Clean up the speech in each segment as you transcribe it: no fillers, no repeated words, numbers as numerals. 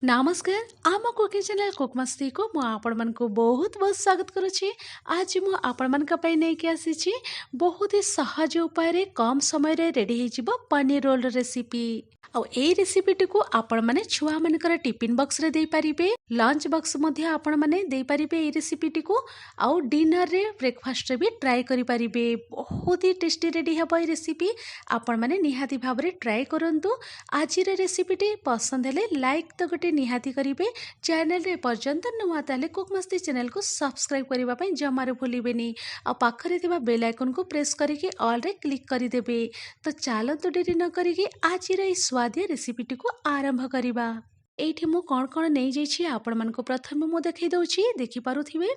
नमस्कार आम cooking channel cook मस्ती को मु आपण मन को बहुत बहुत स्वागत करुछि। आज मु आपण मन का पई नै के आसी बहुत ही सहज उपाय रे कम समय रे रेडी हे जिवो पनीर रोल रेसिपी। आउ ए रेसिपी टिको आपण माने छुआ मानकर टिफिन बॉक्स रे दे परिबे, लंच बॉक्स मध्ये आपण माने दे परिबे ए रेसिपी टिको। आउ डिनर रे ब्रेकफास्ट रे भी ट्राई करि परिबे। बहुत ही टेस्टी रेडी हबो ए रेसिपी। आपण माने निहाती भाबरे ट्राई करंतु। आज रे रेसिपी टी पसंद हेले लाइक तो गोटे निहाती करिवे। चैनल रे पर्यंत नुआ ताले कुक मस्ती चैनल को सब्सक्राइब करिबा पई जमारे भूलिबेनी। आ पाखरे थिबा बेल आइकन को प्रेस करिके ऑल रे क्लिक करि देबे। तो चालो तो देरी न करिके आज रे स्वादिया रेसिपी टी को आरंभ करिबा। एठी मु कोन कोन नै जाइछि आपण मन को प्रथम मु देखै दउछि। देखि पारुथिबे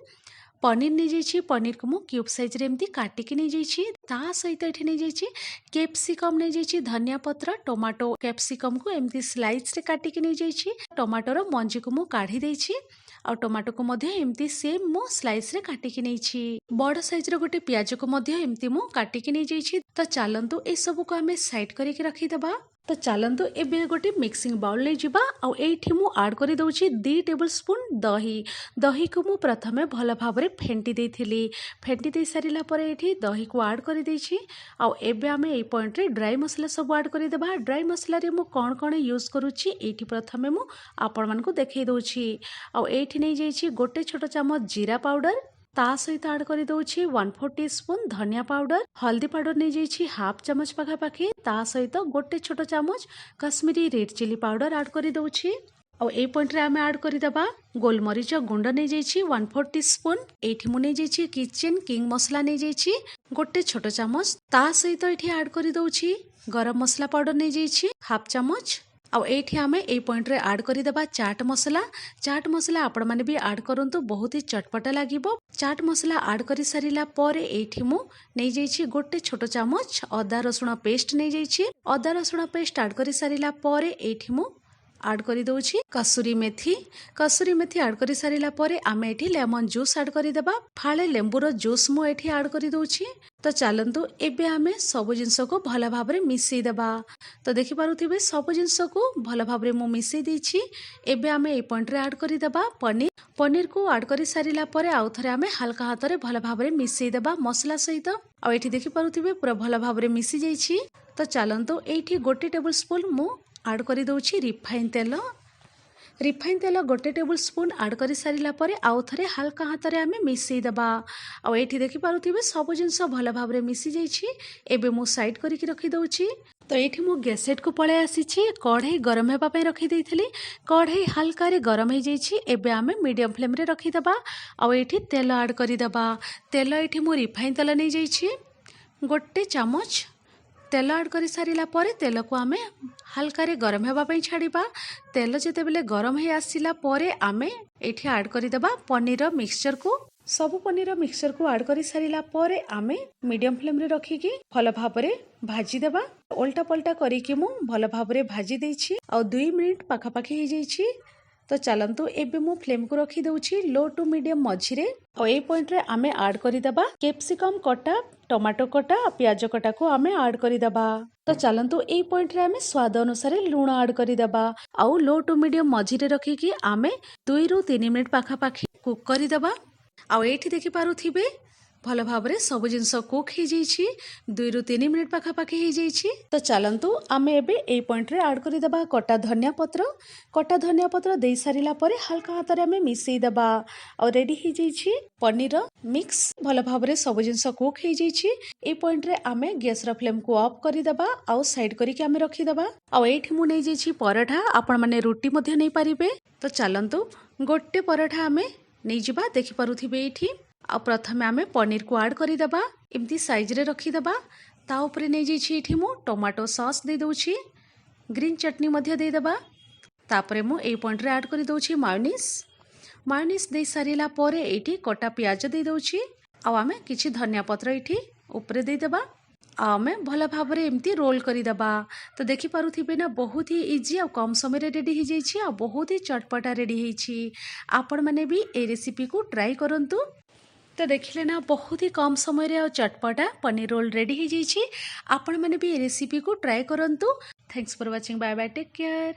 पनीर नहीं जाइए। पनीर को मु क्यूब साइज रे एमती काटिकी नहीं जाइए। ता सहित एठी नहीं जाइए कैप्सिकम नहीं जाइए, धनिया पत्र, टमाटो कैप्सिकम को एमती स्लाइस रे काटिकी नहीं जाइए। टमाटोर मंजी को मु काढ़ी देइछि। आ टमाटो को मध्य एमती सेम मु स्लाइस रे काटिकी नैछि। बड़ साइज रो गोटे प्याज को मध्य एमती मु काटिकी नहीं जाइए। तो चलंतु ए सब को हमें साइड करके रखी दबा। तो चलंतु एबे गोटे मिक्सिंग बाउल ले जिबा। आ एठी मु ऐड करि दउछि 2 टेबल स्पून दही। दही को मु प्रथमे भल भाबरे फेंटी देइथिली। फेंटी दे सारिला परे एठी दही को ऐड करि देछि। आ एबे हमें ए पॉइंट रे ड्राई मसाला सब ऐड करि देबा। ड्राई मसाला रे मु कोन कोन यूज करूछि एठी प्रथमे मु आपण मन को देखै दउछि। आ एठी नै जाइछि गोटे छोटो चम्मच जीरा पाउडर। ता सहित ऐड करि दउछि 1/4 टीस्पून धनिया पाउडर। हल्दी पाउडर नै जाइछि हाफ चम्मच पाखापाखि। ता सहित गोटे छोटो चम्मच Kashmiri red chilli powder add करि दउछि। आ ए पॉइंट रे हमें ऐड करि दबा गोलमरीच गुंड नै जाइछि 1/4 टीस्पून। एठी मु नै जाइछि किचन किंग मसला नै जाइछि गोटे छोटो चम्मच। ता सहित एठी ऐड करि दउछि गरम मसला पाउडर नै जाइछि हाफ चम्मच। आ एठी हमें ए पॉइंट रे ऐड करि दबा चाट मसला। चाट मसला आपण माने भी ऐड करंतु बहुत ही चटपटा लागिबो। चाट मसला ऐड करि सारिला परे एठी मु नै जाइछि गोटे छोटो चम्मच अदा रसुण पेस्ट नै जाइछि। अदा रसुण पेस्ट ऐड करि सारिला परे एठी मु ऐड करि दउछि कसूरी मेथी। कसूरी मेथी ऐड करि सारिला परे आमे एठी लेमन जूस ऐड करि देबा। फाळे लेंबुर जूस मु एठी ऐड करि दउछि। तो चलंतु एबे आमे सब जिंस को भल भाबरे मिसई देबा। तो देखि पारुथिबे सब जिंस को भल भाबरे मु मिसई देछि। एबे आमे ए पॉइंट रे ऐड करि देबा पनीर। पनीर को ऐड करि सारिला परे आउ थरे आमे हल्का हाथ रे भल भाबरे मिसई देबा मसला सहित। आ एठी देखि पारुथिबे पूरा भल भाबरे मिसि जाइछि। तो चलंतु एठी गोटे टेबल स्पून मु ऐड करि दउछि रिफाइन तेल। रिफाइन तेल गोटे टेबल स्पून ऐड करि सारिला परे आउ थरे हल्का हाथ रे आमे मिसई देबा। आ एठी देखि पारुथिबे सब जिंस भल भाबरे मिसि जाइछि। एबे मु साइड करि कि रखि दउछि। तो एठी मु गैस सेट को पळे आसीछि। कढ़ाई गरम हेबा पय रखि देइथिली। कढ़ाई हल्का रे गरम हे जाइछि। एबे आमे मीडियम फ्लेम रे रखि देबा। आ एठी तेल ऐड करि देबा। तेल एठी मु रिफाइन तेल नै जाइछि गोटे चम्मच। तेल ऐड करि सारिला परे तेल को आमे हल्का रे गरम हेबा पय छाडिबा। तेल जेते बेले गरम हे आसिला परे आमे एठी ऐड करि देबा पनीर मिक्सचर को। सब पनीर मिक्सचर को ऐड करि सारिला परे आमे मीडियम फ्लेम रे रखि कि भल भाबरे भाजी देबा। उल्टा पलटा करि कि मु भल भाबरे भाजी देछि। आ 2 मिनिट पाखापाखि हे जाइछि। तो चलंतु एबे मु फ्लेम को रखि दउछि लो टू मीडियम मझिरे। और ए पॉइंट रे आमे ऐड करि देबा कैप्सिकम कटा, टमाटो कटा, प्याज कटा को आमे ऐड करि देबा। तो चलंतु ए पॉइंट रे आमे स्वाद अनुसार लूण ऐड करि देबा। आउ लो टू मीडियम मझिरे रखि कि आमे 2 रु 3 मिनिट पाखापाखि कुक करि देबा। आ एठी देखि पारुथिबे भल भाबरे सब जिंस कुक हे जाइछि। 2 रु 3 मिनिट पाखापाखि हे जाइछि। तो चलंतु आमे एबे ए पॉइंट रे ऐड करि देबा कटा धनिया पत्र। कटा धनिया पत्र दे सारिला परे हल्का हाथ रे आमे मिसई देबा। और रेडी हे जाइछि पनीर मिक्स। भल भाबरे सब जिंस कुक हे जाइछि। ए पॉइंट रे आमे गैस रो फ्लेम को ऑफ करि देबा। आ साइड करि कि आमे रखि देबा। आ एठी मु नै जाइछि पराठा। आपण माने रोटी मध्ये नै पारिबे। तो चलंतु गोटे पराठा आमे नै जिबा। देखि पारुथिबे एठी। आ प्रथमे आमे पनीर को ऐड करि देबा। एमती साइज रे रखि देबा। ता ऊपर नै जाइछि एठी मु टोमाटो सॉस दे दउछि। ग्रीन चटनी मध्ये दे देबा। तापरे मु ए पॉइंट रे ऐड करि दउछि मायोनीज। मायोनीज दे सारिला परे एठी कटा प्याज दे दउछि। आ आमे किछि धनिया पत्र एठी ऊपर दे देबा। आ आमे भल भाबरे एमती रोल करि देबा। तो देखि पारुथिबे ना बहुत ही इजी आ कम समय रे रेडी हे जाइछि। आ बहुत ही चटपटा रेडी हेछि। आपण माने भी ए रेसिपी को ट्राई करंतु। तो देखिले ना बहुत ही कम समय रे चटपटा पनीर रोल रेडी हो जाइए। आपण मैंने भी रेसिपी को ट्राई करंतु। Thanks for watching. Bye bye, take care.